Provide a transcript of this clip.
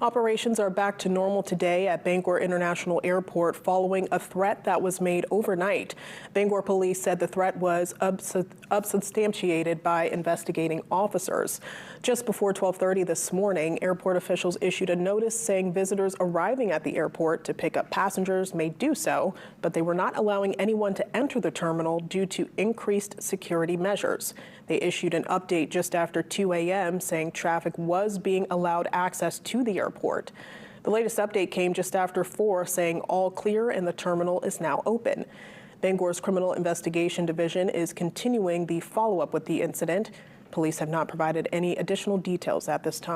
Operations are back to normal today at Bangor International Airport following a threat that was made overnight. Bangor police said the threat was unsubstantiated by investigating officers. Just before 12:30 this morning, airport officials issued a notice saying visitors arriving at the airport to pick up passengers may do so, but they were not allowing anyone to enter the terminal due to increased security measures. They issued an update just after 2 a.m. saying traffic was being allowed access to the airport. The latest update came just after 4, saying all clear and the terminal is now open. Bangor's Criminal Investigation Division is continuing the follow-up with the incident. Police have not provided any additional details at this time.